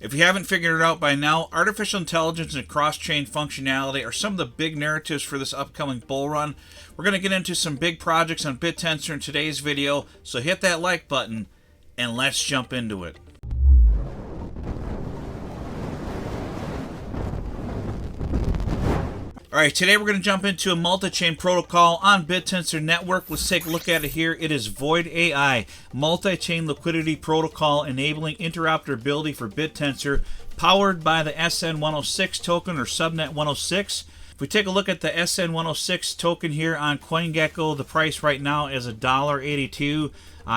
If you haven't figured it out by now, artificial intelligence and cross-chain functionality are some of the big narratives for this upcoming bull run. We're going to get into some big projects on Bittensor in today's video, so hit that like button and let's jump into it. Alright, today we're going to jump into a multi-chain protocol on Bittensor network. Let's take a look at it here. It is VoidAI, multi-chain liquidity protocol enabling interoperability for Bittensor, powered by the SN106 token or subnet 106. If we take a look at the SN106 token here on CoinGecko, the price right now is $1.82.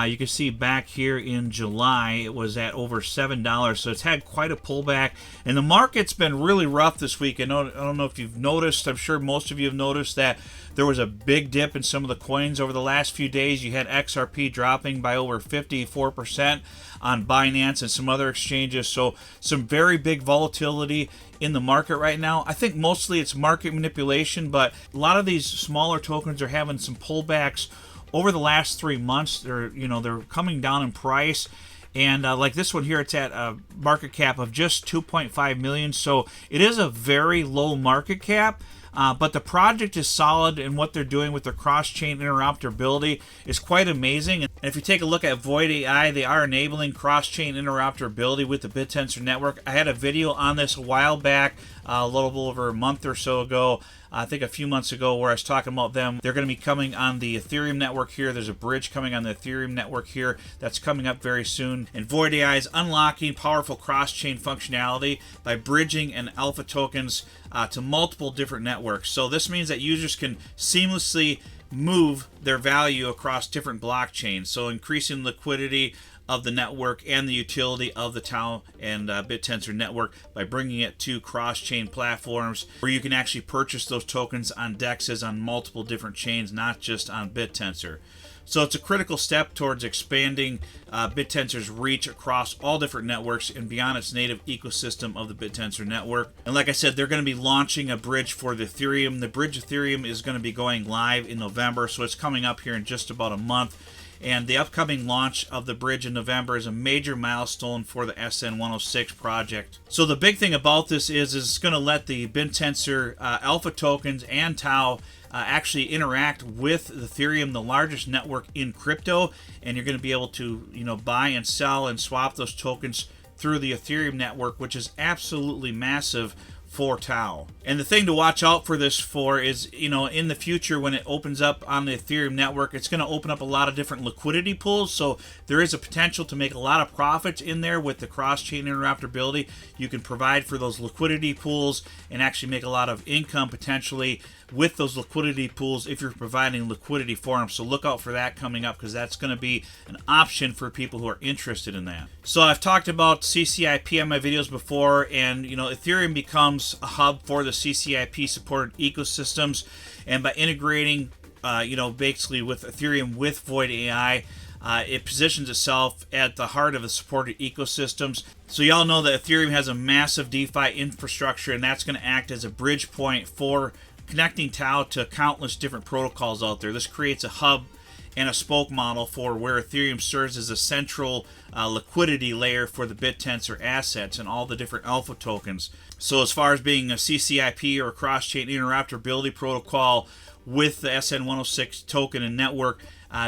You can see back here in July it was at over $7, so it's had quite a pullback, and the market's been really rough this week. I don't know if you've noticed. I'm sure most of you have noticed that there was a big dip in some of the coins over the last few days. You had XRP dropping by over 54% on Binance and some other exchanges, so some very big volatility in the market right now. I think mostly it's market manipulation, but a lot of these smaller tokens are having some pullbacks over the last 3 months. They're coming down in price, and like this one here, it's at a market cap of just 2.5 million. So it is a very low market cap. But the project is solid, and what they're doing with their cross-chain interoperability is quite amazing. And if you take a look at VoidAI, they are enabling cross-chain interoperability with the Bittensor network. I had a video on this a while back, a little over a month or so ago, I think a few months ago, where I was talking about them. They're going to be coming on the Ethereum network here. There's a bridge coming on the Ethereum network here that's coming up very soon. And VoidAI is unlocking powerful cross-chain functionality by bridging and alpha tokens to multiple different networks. So this means that users can seamlessly move their value across different blockchains, so increasing liquidity of the network and the utility of the TAO and Bittensor network by bringing it to cross-chain platforms where you can actually purchase those tokens on DEXs on multiple different chains, not just on Bittensor. So it's a critical step towards expanding Bittensor's reach across all different networks and beyond its native ecosystem of the Bittensor network. And like I said, they're going to be launching a bridge for the Ethereum. The bridge Ethereum is going to be going live in November, so it's coming up here in just about a month. And the upcoming launch of the bridge in November is a major milestone for the SN106 project. So the big thing about this is it's going to let the Bittensor alpha tokens and TAO actually interact with Ethereum, the largest network in crypto, and you're going to be able to buy and sell and swap those tokens through the Ethereum network, which is absolutely massive for TAO. And the thing to watch out for this for is, in the future when it opens up on the Ethereum network, it's going to open up a lot of different liquidity pools. So there is a potential to make a lot of profits in there with the cross-chain interoperability. You can provide for those liquidity pools and actually make a lot of income potentially with those liquidity pools if you're providing liquidity for them. So look out for that coming up, because that's going to be an option for people who are interested in that. So I've talked about CCIP on my videos before, and Ethereum becomes a hub for the CCIP supported ecosystems, and by integrating basically with Ethereum with VoidAI, it positions itself at the heart of the supported ecosystems. So y'all know that Ethereum has a massive DeFi infrastructure, and that's going to act as a bridge point for connecting TAO to countless different protocols out there. This creates a hub and a spoke model for where Ethereum serves as a central liquidity layer for the Bittensor assets and all the different alpha tokens. So as far as being a CCIP or cross-chain interoperability protocol with the SN106 token and network,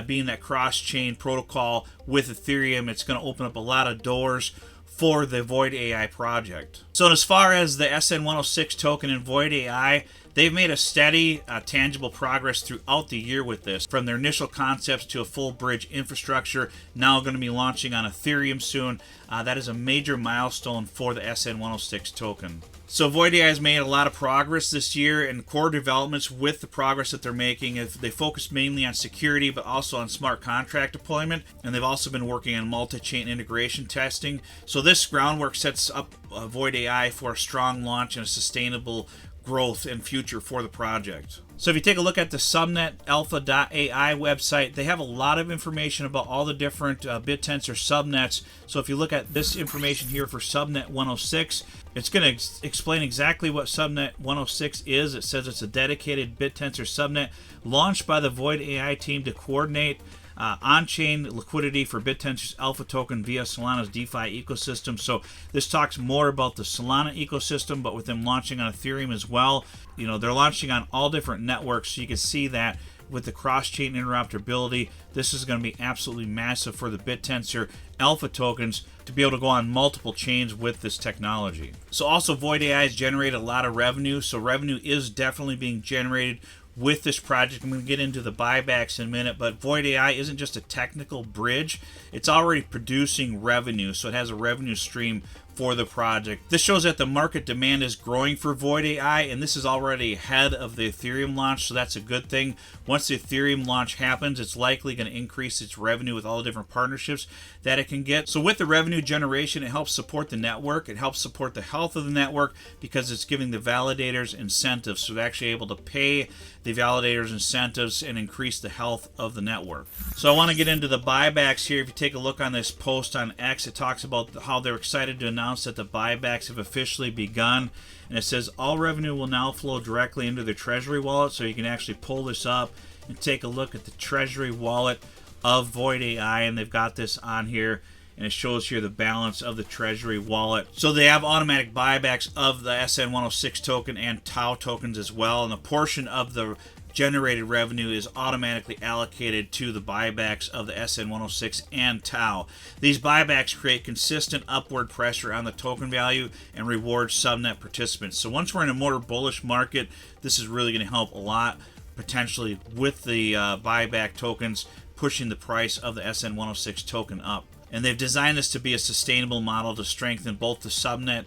being that cross-chain protocol with Ethereum, it's going to open up a lot of doors for the VoidAI project. So as far as the SN106 token and VoidAI, they've made a steady, tangible progress throughout the year with this, from their initial concepts to a full bridge infrastructure, now going to be launching on Ethereum soon. That is a major milestone for the SN106 token. So VoidAI has made a lot of progress this year, and core developments with the progress that they're making. They focus mainly on security, but also on smart contract deployment, and they've also been working on multi-chain integration testing. So this groundwork sets up VoidAI for a strong launch and a sustainable growth and future for the project. So if you take a look at the subnetalpha.ai website, they have a lot of information about all the different Bittensor subnets. So if you look at this information here for subnet 106, it's going to explain exactly what subnet 106 is. It says it's a dedicated Bittensor subnet launched by the VoidAI team to coordinate on-chain liquidity for Bittensor's Alpha token via Solana's DeFi ecosystem. So this talks more about the Solana ecosystem, but with them launching on Ethereum as well. You know, they're launching on all different networks, so you can see that with the cross-chain interoperability, this is going to be absolutely massive for the Bittensor Alpha tokens to be able to go on multiple chains with this technology. So also VoidAI has generated a lot of revenue, so revenue is definitely being generated with this project. I'm going to get into the buybacks in a minute, but VoidAI isn't just a technical bridge, it's already producing revenue, so it has a revenue stream for the project. This shows that the market demand is growing for VoidAI, and this is already ahead of the Ethereum launch, so that's a good thing. Once the Ethereum launch happens, it's likely going to increase its revenue with all the different partnerships that it can get. So with the revenue generation, it helps support the network, it helps support the health of the network because it's giving the validators incentives, so they're actually able to pay the validators incentives and increase the health of the network. So I want to get into the buybacks here. If you take a look on this post on X, it talks about how they're excited to announce that the buybacks have officially begun, and it says all revenue will now flow directly into the treasury wallet. So you can actually pull this up and take a look at the treasury wallet of VoidAI, and they've got this on here, and it shows here the balance of the treasury wallet. So they have automatic buybacks of the SN106 token and TAO tokens as well, and a portion of the generated revenue is automatically allocated to the buybacks of the SN106 and TAO. These buybacks create consistent upward pressure on the token value and reward subnet participants. So once we're in a more bullish market, this is really going to help a lot, potentially, with the buyback tokens pushing the price of the SN106 token up. And they've designed this to be a sustainable model to strengthen both the subnet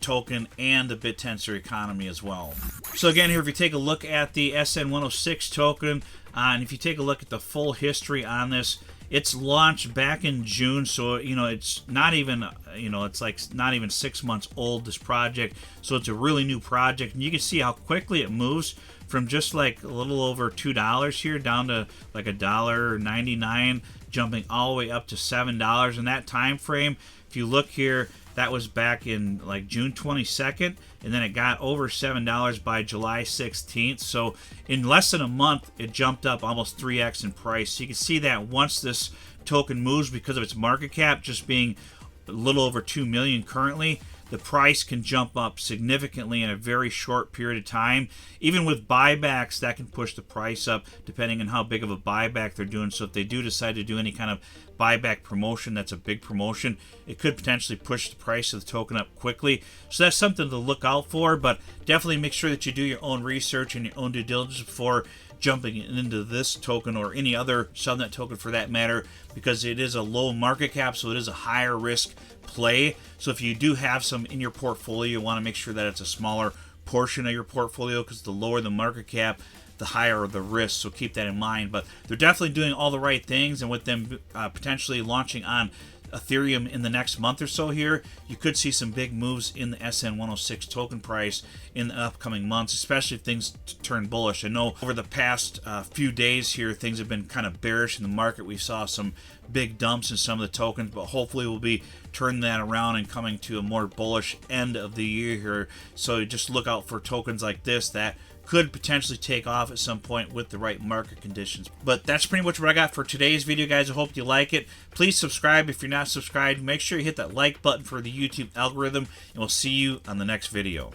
token and the Bittensor economy as well. So again, here, if you take a look at the SN106 token, and if you take a look at the full history on this, it's launched back in June, so it's not even it's like not even 6 months old, this project. So it's a really new project, and you can see how quickly it moves from just like a little over $2 here down to like $1.99, jumping all the way up to $7 in that time frame. If you look here, that was back in like June 22nd, and then it got over $7 by July 16th. So in less than a month, it jumped up almost 3x in price. So you can see that once this token moves, because of its market cap just being a little over 2 million currently, the price can jump up significantly in a very short period of time. Even with buybacks, that can push the price up depending on how big of a buyback they're doing. So if they do decide to do any kind of buyback promotion, that's a big promotion, it could potentially push the price of the token up quickly. So that's something to look out for, but definitely make sure that you do your own research and your own due diligence before jumping into this token or any other subnet token for that matter, because it is a low market cap, so it is a higher risk play. So if you do have some in your portfolio, you want to make sure that it's a smaller portion of your portfolio, because the lower the market cap, the higher the risk. So keep that in mind. But they're definitely doing all the right things, and with them potentially launching on Ethereum in the next month or so here, you could see some big moves in the SN106 token price in the upcoming months, especially if things turn bullish. I know over the past few days here, things have been kind of bearish in the market. We saw some big dumps in some of the tokens, but hopefully we'll be turning that around and coming to a more bullish end of the year here. So just look out for tokens like this that could potentially take off at some point with the right market conditions. But that's pretty much what I got for today's video, guys. I hope you like it. Please subscribe if you're not subscribed. Make sure you hit that like button for the YouTube algorithm, and we'll see you on the next video.